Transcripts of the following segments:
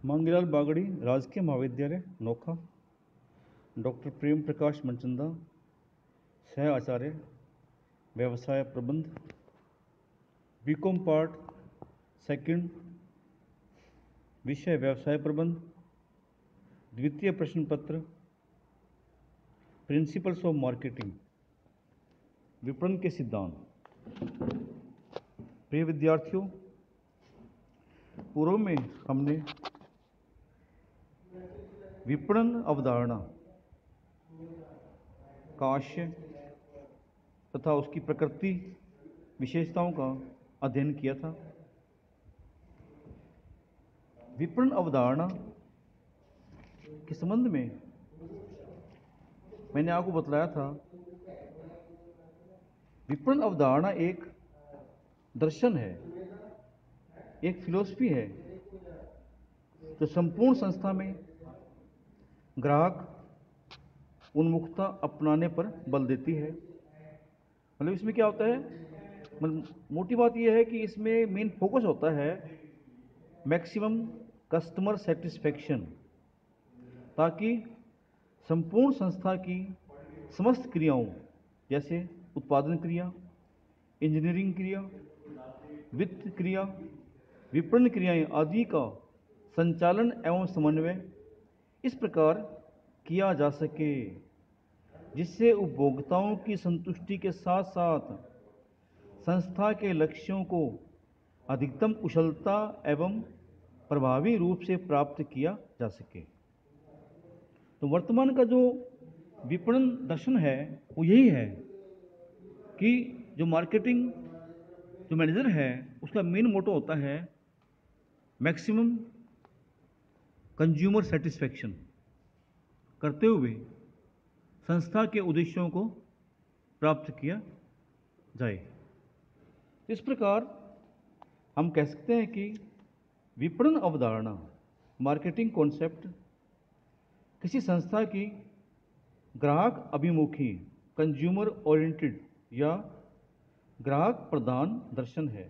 मांगीलाल बागड़ी, राजकीय महाविद्यालय नोखा। डॉक्टर प्रेम प्रकाश मनचंदा, सह आचार्य, व्यवसाय प्रबंध, बीकॉम पार्ट सेकंड, विषय व्यवसाय प्रबंध। द्वितीय प्रश्न पत्र, प्रिंसिपल्स ऑफ मार्केटिंग, विपणन के सिद्धांत। प्रिय विद्यार्थियों, पूर्व में हमने विपणन अवधारणा का आशय तथा उसकी प्रकृति विशेषताओं का अध्ययन किया था। विपणन अवधारणा के संबंध में मैंने आपको बतलाया था, विपणन अवधारणा एक दर्शन है, एक फिलॉसफी है जो संपूर्ण संस्था में ग्राहक उन्मुखता अपनाने पर बल देती है। मतलब इसमें क्या होता है, मोटी बात यह है कि इसमें मेन फोकस होता है मैक्सिमम कस्टमर सेटिस्फैक्शन, ताकि संपूर्ण संस्था की समस्त क्रियाओं जैसे उत्पादन क्रिया, इंजीनियरिंग क्रिया, वित्त क्रिया, विपणन क्रियाएं आदि का संचालन एवं समन्वय इस प्रकार किया जा सके जिससे उपभोक्ताओं की संतुष्टि के साथ साथ संस्था के लक्ष्यों को अधिकतम कुशलता एवं प्रभावी रूप से प्राप्त किया जा सके। तो वर्तमान का जो विपणन दर्शन है वो यही है कि जो मार्केटिंग जो मैनेजर है उसका मेन मोटो होता है मैक्सिमम कंज्यूमर सेटिस्फैक्शन करते हुए संस्था के उद्देश्यों को प्राप्त किया जाए। इस प्रकार हम कह सकते हैं कि विपणन अवधारणा, मार्केटिंग कॉन्सेप्ट किसी संस्था की ग्राहक अभिमुखी, कंज्यूमर ओरिएंटेड या ग्राहक प्रधान दर्शन है,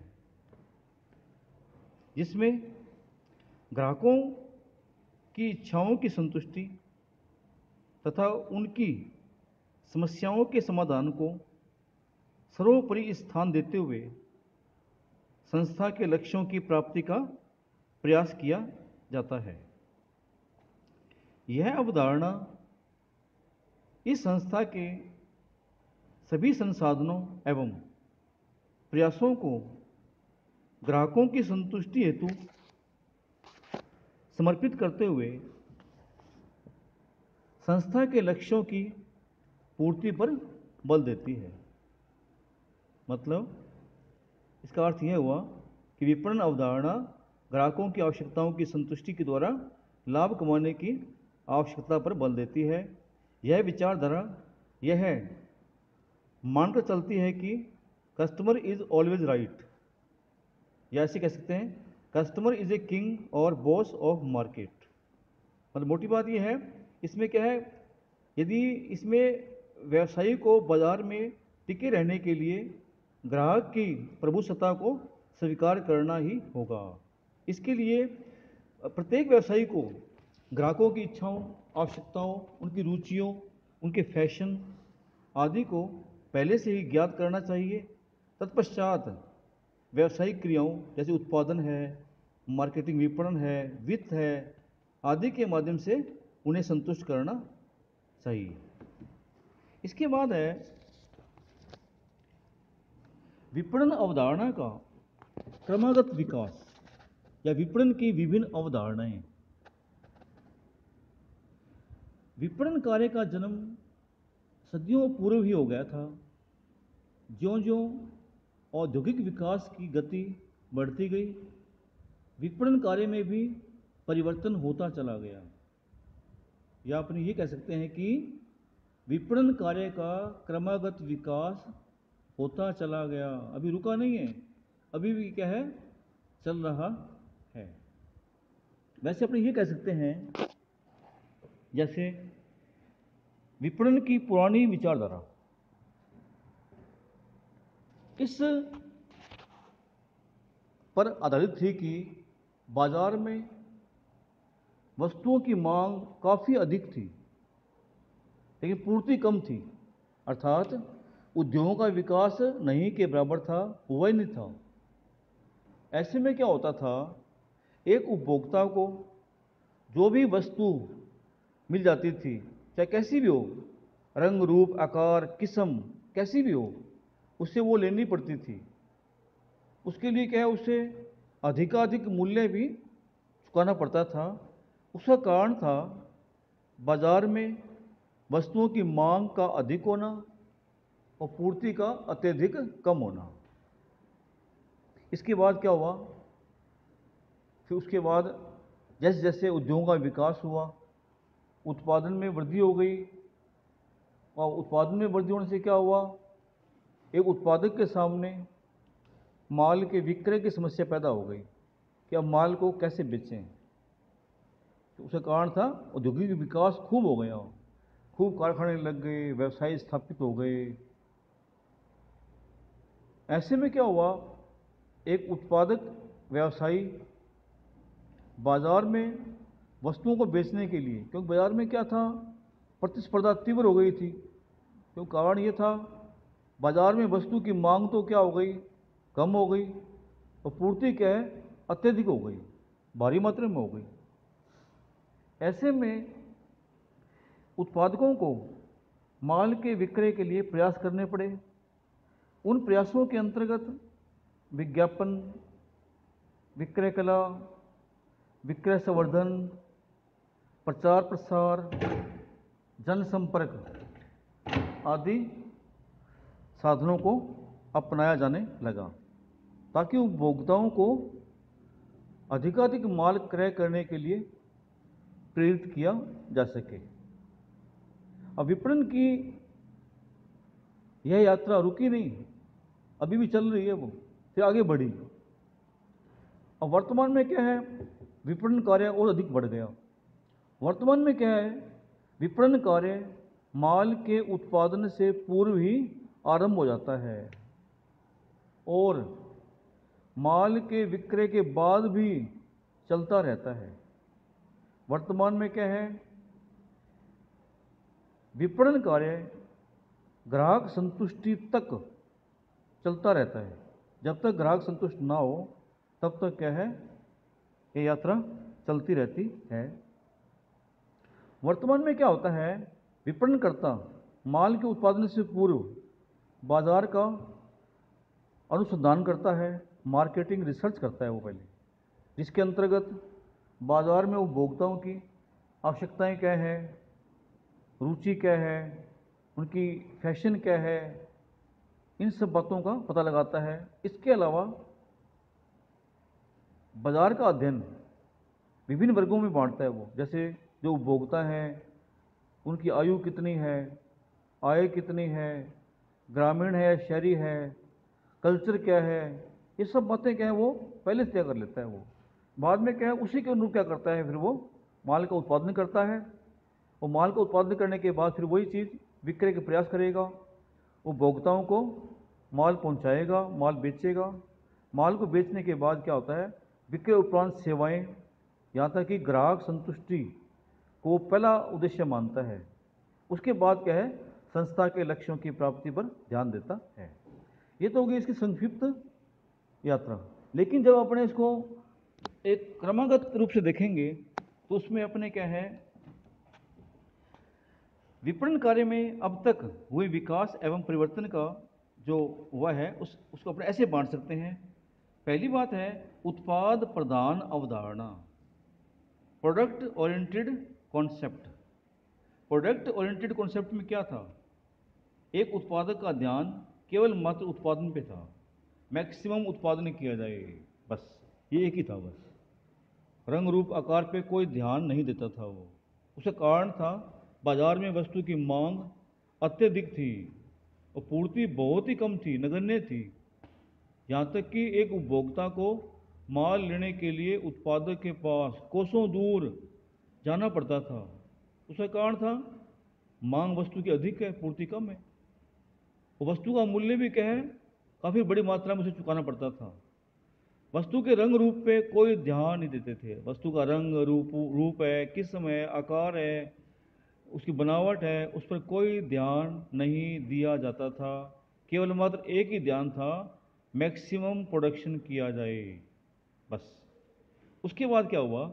जिसमें ग्राहकों की इच्छाओं की संतुष्टि तथा उनकी समस्याओं के समाधान को सर्वोपरि स्थान देते हुए संस्था के लक्ष्यों की प्राप्ति का प्रयास किया जाता है। यह अवधारणा इस संस्था के सभी संसाधनों एवं प्रयासों को ग्राहकों की संतुष्टि हेतु समर्पित करते हुए संस्था के लक्ष्यों की पूर्ति पर बल देती है। मतलब इसका अर्थ यह हुआ कि विपणन अवधारणा ग्राहकों की आवश्यकताओं की संतुष्टि के द्वारा लाभ कमाने की आवश्यकता पर बल देती है। यह विचारधारा यह मानकर चलती है कि कस्टमर इज ऑलवेज राइट, या ऐसे कह सकते हैं कस्टमर इज ए किंग और बॉस ऑफ मार्केट। मतलब मोटी बात यह है, इसमें क्या है, यदि इसमें व्यवसायी को बाजार में टिके रहने के लिए ग्राहक की प्रभुसत्ता को स्वीकार करना ही होगा। इसके लिए प्रत्येक व्यवसायी को ग्राहकों की इच्छाओं, आवश्यकताओं, उनकी रुचियों, उनके फैशन आदि को पहले से ही ज्ञात करना चाहिए। तत्पश्चात व्यावसायिक क्रियाओं जैसे उत्पादन है, मार्केटिंग, विपणन है, वित्त है आदि के माध्यम से उन्हें संतुष्ट करना चाहिए। इसके बाद है विपणन अवधारणा का क्रमागत विकास या विपणन की विभिन्न अवधारणाएं। विपणन कार्य का जन्म सदियों पूर्व ही हो गया था। ज्यों-ज्यों औद्योगिक विकास की गति बढ़ती गई, विपणन कार्य में भी परिवर्तन होता चला गया। या अपन ये कह सकते हैं कि विपणन कार्य का क्रमागत विकास होता चला गया, अभी रुका नहीं है, अभी भी क्या है, चल रहा है। वैसे अपन ये कह सकते हैं जैसे विपणन की पुरानी विचारधारा इस पर आधारित थी कि बाजार में वस्तुओं की मांग काफ़ी अधिक थी लेकिन पूर्ति कम थी, अर्थात उद्योगों का विकास नहीं के बराबर था, हुआ ही नहीं था। ऐसे में क्या होता था, एक उपभोक्ता को जो भी वस्तु मिल जाती थी, चाहे कैसी भी हो, रंग रूप आकार किस्म कैसी भी हो, उससे वो लेनी पड़ती थी। उसके लिए क्या है, उसे अधिकाधिक मूल्य भी चुकाना पड़ता था। उसका कारण था बाजार में वस्तुओं की मांग का अधिक होना और पूर्ति का अत्यधिक कम होना। इसके बाद क्या हुआ, फिर उसके बाद जैसे जैसे उद्योगों का विकास हुआ, उत्पादन में वृद्धि हो गई, और उत्पादन में वृद्धि होने से क्या हुआ, एक उत्पादक के सामने माल के विक्रय की समस्या पैदा हो गई कि अब माल को कैसे बेचें। तो उसका कारण था औद्योगिक विकास खूब हो गया, खूब कारखाने लग गए, व्यवसाय स्थापित हो गए। ऐसे में क्या हुआ, एक उत्पादक व्यवसायी बाजार में वस्तुओं को बेचने के लिए, क्योंकि बाजार में क्या था, प्रतिस्पर्धा तीव्र हो गई थी। तो कारण ये था, बाजार में वस्तु की मांग तो क्या हो गई, कम हो गई, और पूर्ति क्या है, अत्यधिक हो गई, भारी मात्रा में हो गई। ऐसे में उत्पादकों को माल के विक्रय के लिए प्रयास करने पड़े। उन प्रयासों के अंतर्गत विज्ञापन, विक्रय कला, विक्रय संवर्धन, प्रचार प्रसार, जनसंपर्क आदि साधनों को अपनाया जाने लगा ताकि उपभोक्ताओं को अधिकाधिक माल क्रय करने के लिए प्रेरित किया जा सके। अब विपणन की यह यात्रा रुकी नहीं, अभी भी चल रही है, वो फिर आगे बढ़ी। अब वर्तमान में क्या है, विपणन कार्य और अधिक बढ़ गया। वर्तमान में क्या है, विपणन कार्य माल के उत्पादन से पूर्व ही आरंभ हो जाता है और माल के विक्रय के बाद भी चलता रहता है। वर्तमान में क्या है, विपणन कार्य ग्राहक संतुष्टि तक चलता रहता है। जब तक ग्राहक संतुष्ट ना हो तब तक क्या है, ये यात्रा चलती रहती है। वर्तमान में क्या होता है, विपणनकर्ता माल के उत्पादन से पूर्व बाजार का अनुसंधान करता है, मार्केटिंग रिसर्च करता है वो पहले, जिसके अंतर्गत बाजार में उपभोक्ताओं की आवश्यकताएं क्या है, रुचि क्या है, उनकी फैशन क्या है, इन सब बातों का पता लगाता है। इसके अलावा बाजार का अध्ययन विभिन्न वर्गों में बांटता है वो, जैसे जो उपभोक्ता हैं उनकी आयु कितनी है, आय कितनी है, ग्रामीण है शहरी है, कल्चर क्या है, ये सब बातें क्या है वो पहले से तय कर लेता है वो। बाद में क्या है, उसी के अनुरूप क्या करता है, फिर वो माल का उत्पादन करता है और माल का उत्पादन करने के बाद फिर वही चीज़ विक्रय के प्रयास करेगा, उपभोक्ताओं को माल पहुंचाएगा, माल बेचेगा। माल को बेचने के बाद क्या होता है, विक्रय उपरांत सेवाएं, यहाँ तक कि ग्राहक संतुष्टि को पहला उद्देश्य मानता है। उसके बाद क्या है, संस्था के लक्ष्यों की प्राप्ति पर ध्यान देता है। ये तो होगी इसकी संक्षिप्त यात्रा। लेकिन जब अपने इसको एक क्रमागत रूप से देखेंगे तो उसमें अपने क्या है, विपणन कार्य में अब तक हुए विकास एवं परिवर्तन का जो हुआ है उसको अपने ऐसे बांट सकते हैं। पहली बात है उत्पाद प्रदान अवधारणा, product oriented concept. Product oriented concept में क्या था, एक उत्पादक का ध्यान केवल मात्र उत्पादन पे था, मैक्सिमम उत्पादन किया जाए, बस ये एक ही था। बस रंग रूप आकार पे कोई ध्यान नहीं देता था वो। उसका कारण था बाजार में वस्तु की मांग अत्यधिक थी और पूर्ति बहुत ही कम थी, नगण्य थी। यहाँ तक कि एक उपभोक्ता को माल लेने के लिए उत्पादक के पास कोसों दूर जाना पड़ता था। उसका कारण था मांग वस्तु की अधिक है, पूर्ति कम है, और वस्तु का मूल्य भी क्या है, काफ़ी बड़ी मात्रा में उसे चुकाना पड़ता था। वस्तु के रंग रूप पे कोई ध्यान नहीं देते थे। वस्तु का रंग रूप है, किस्म है, आकार है, उसकी बनावट है, उस पर कोई ध्यान नहीं दिया जाता था। केवल मात्र एक ही ध्यान था, मैक्सिमम प्रोडक्शन किया जाए, बस। उसके बाद क्या हुआ?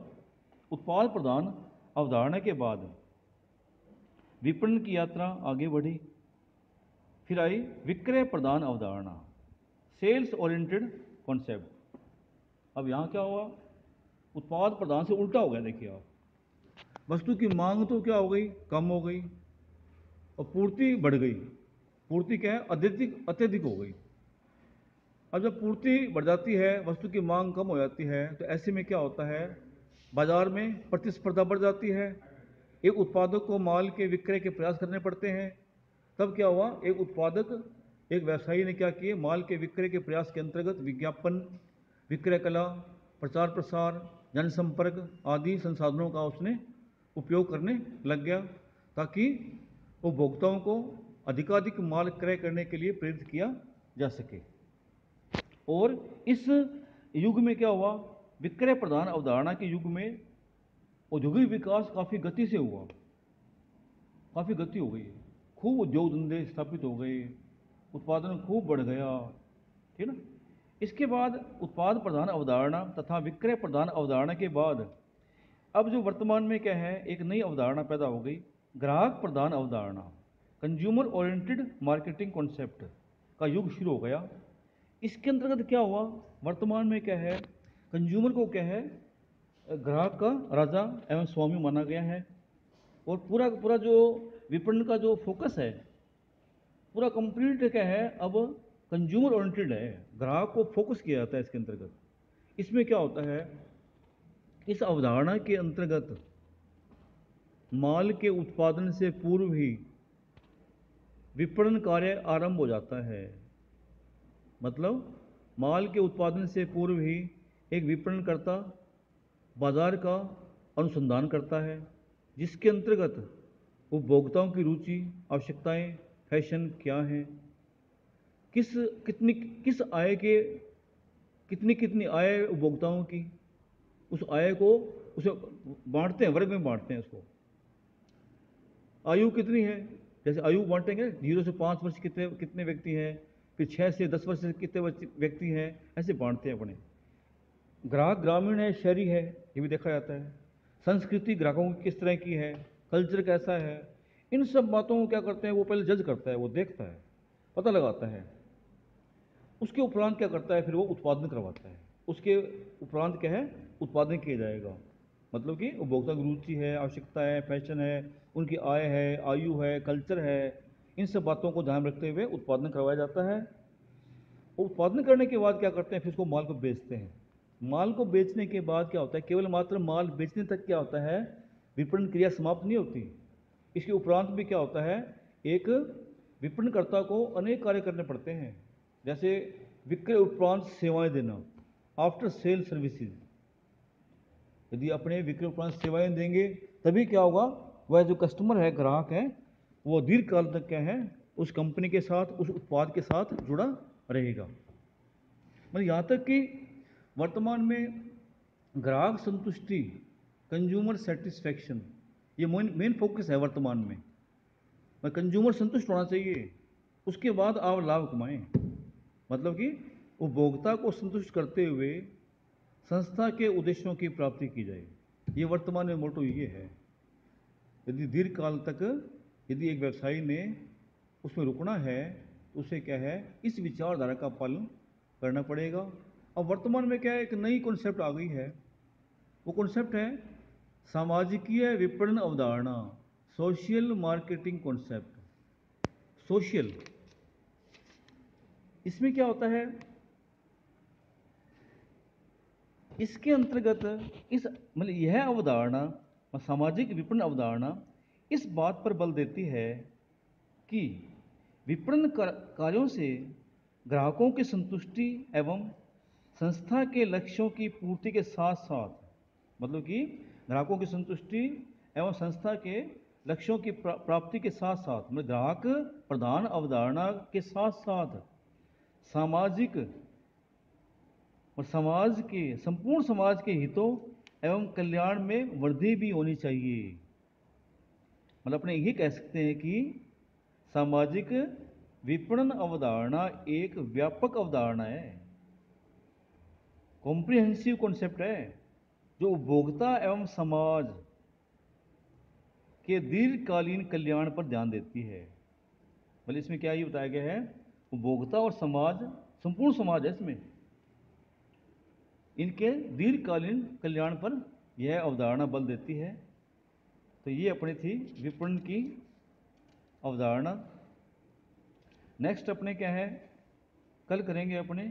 उत्पाद प्रदान अवधारणा के बाद विपणन की यात्रा आगे बढ़ी। फिर आई विक्रय प्रदान अवधारणा, सेल्स ओरिएंटेड कॉन्सेप्ट। अब यहाँ क्या हुआ? उत्पाद प्रदान से उल्टा हो गया। देखिए आप, वस्तु की मांग तो क्या हो गई? कम हो गई, और पूर्ति बढ़ गई। पूर्ति क्या है? अत्यधिक हो गई। अब जब पूर्ति बढ़ जाती है, वस्तु की मांग कम हो जाती है, तो ऐसे में क्या होता है? बाजार में प्रतिस्पर्धा बढ़ जाती है। एक उत्पादक को माल के विक्रय के प्रयास करने पड़ते हैं। तब क्या हुआ? एक व्यवसायी ने क्या किए? माल के विक्रय के प्रयास के अंतर्गत विज्ञापन, विक्रय कला, प्रचार प्रसार, जनसंपर्क आदि संसाधनों का उसने उपयोग करने लग गया, ताकि उपभोक्ताओं को अधिकाधिक माल क्रय करने के लिए प्रेरित किया जा सके। और इस युग में क्या हुआ? विक्रय प्रदान अवधारणा के युग में औद्योगिक विकास काफ़ी गति से हुआ, काफ़ी गति हो गई, खूब उद्योग धंधे स्थापित हो गए, उत्पादन खूब बढ़ गया, ठीक ना। इसके बाद उत्पाद प्रदान अवधारणा तथा विक्रय प्रदान अवधारणा के बाद अब जो वर्तमान में क्या है, एक नई अवधारणा पैदा हो गई, ग्राहक प्रदान अवधारणा, कंज्यूमर ओरिएंटेड मार्केटिंग कॉन्सेप्ट का युग शुरू हो गया। इसके अंतर्गत क्या हुआ? वर्तमान में क्या है, कंज्यूमर को क्या है, ग्राहक का राजा एवं स्वामी माना गया है। और पूरा जो विपणन का जो फोकस है, पूरा कंप्लीट क्या है, अब कंज्यूमर ओरिएंटेड है। ग्राहक को फोकस किया जाता है इसके अंतर्गत। इसमें क्या होता है, इस अवधारणा के अंतर्गत माल के उत्पादन से पूर्व ही विपणन कार्य आरंभ हो जाता है। मतलब माल के उत्पादन से पूर्व ही एक विपणनकर्ता बाजार का अनुसंधान करता है, जिसके अंतर्गत उपभोक्ताओं की रुचि, आवश्यकताएं, फैशन क्या हैं, कितनी आय उपभोक्ताओं की, उस आय को उसे बांटते हैं, वर्ग में बांटते हैं उसको। आयु कितनी है, जैसे आयु बांटेंगे, 0 से 5 वर्ष कितने व्यक्ति हैं, फिर 6 से 10 वर्ष से कितने व्यक्ति हैं, ऐसे बांटते हैं अपने। ग्राहक ग्रामीण है, शहरी है, ये भी देखा जाता है। संस्कृति ग्राहकों की किस तरह की है, कल्चर कैसा है, इन सब बातों को क्या करते हैं, वो पहले जज करता है, वो देखता है, पता लगाता है। उसके उपरांत क्या करता है, फिर वो उत्पादन करवाता है। उसके उपरांत क्या है, उत्पादन किया जाएगा। मतलब कि उपभोक्ता की रुचि है, आवश्यकता है, फैशन है, उनकी आय है, आयु है, कल्चर है, इन सब बातों को ध्यान रखते हुए उत्पादन करवाया जाता है। उत्पादन करने के बाद क्या करते हैं, फिर उसको माल को बेचते हैं। माल को बेचने के बाद क्या होता है, केवल मात्र माल बेचने तक क्या होता है, विपणन क्रिया समाप्त नहीं होती। इसके उपरांत भी क्या होता है, एक विपणनकर्ता को अनेक कार्य करने पड़ते हैं, जैसे विक्रय उपरांत सेवाएं देना, आफ्टर सेल सर्विसेज। यदि अपने विक्रय उपरांत सेवाएं देंगे तभी क्या होगा, वह जो कस्टमर है, ग्राहक है, वो दीर्घ काल तक क्या है, उस कंपनी के साथ, उस उत्पाद के साथ जुड़ा रहेगा। मतलब यहाँ तक कि वर्तमान में ग्राहक संतुष्टि, कंज्यूमर सेटिस्फैक्शन, ये मेन फोकस है वर्तमान में। कंज्यूमर संतुष्ट होना चाहिए, उसके बाद आप लाभ कमाएं। मतलब कि उपभोक्ता को संतुष्ट करते हुए संस्था के उद्देश्यों की प्राप्ति की जाए, ये वर्तमान में मोटो ये है। यदि दीर्घ काल तक यदि एक व्यवसायी ने उसमें रुकना है, तो उसे क्या है, इस विचारधारा का पालन करना पड़ेगा। अब वर्तमान में क्या है, एक नई कॉन्सेप्ट आ गई है, वो कॉन्सेप्ट है सामाजिकीय विपणन अवधारणा, सोशल मार्केटिंग कॉन्सेप्ट। सोशल, इसमें क्या होता है, इसके अंतर्गत मतलब यह अवधारणा, सामाजिक विपणन अवधारणा, इस बात पर बल देती है कि विपणन कार्यों से ग्राहकों की संतुष्टि एवं संस्था के लक्ष्यों की पूर्ति के साथ साथ, मतलब कि ग्राहकों की संतुष्टि एवं संस्था के लक्ष्यों की प्राप्ति के साथ साथ, मतलब ग्राहक प्रधान अवधारणा के साथ साथ सामाजिक और समाज के, संपूर्ण समाज के हितों एवं कल्याण में वृद्धि भी होनी चाहिए। मतलब अपने ये कह सकते हैं कि सामाजिक विपणन अवधारणा एक व्यापक अवधारणा है, कॉम्प्रिहेंसिव कॉन्सेप्ट है, जो उपभोक्ता एवं समाज के दीर्घकालीन कल्याण पर ध्यान देती है। मतलब इसमें क्या ये बताया गया है, उपभोक्ता और समाज, संपूर्ण समाज है इसमें, इनके दीर्घकालीन कल्याण पर यह अवधारणा बल देती है। तो ये अपनी थी विपणन की अवधारणा। नेक्स्ट अपने क्या है, कल करेंगे अपने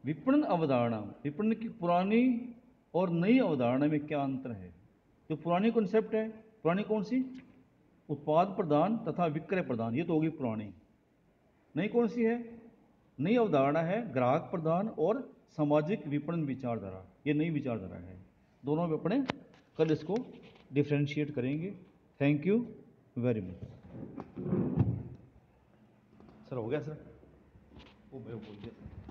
विपणन अवधारणा। विपणन की पुरानी और नई अवधारणा में क्या अंतर है। जो पुरानी कॉन्सेप्ट है, पुरानी कौन सी, उत्पाद प्रदान तथा विक्रय प्रदान, ये तो होगी पुरानी। नई कौन सी है, नई अवधारणा है ग्राहक प्रदान और सामाजिक विपणन विचारधारा, ये नई विचारधारा है। दोनों में अपने कल इसको डिफ्रेंशिएट करेंगे। Thank you very much. Sir हो गया सर, वो मैं बोल दिया।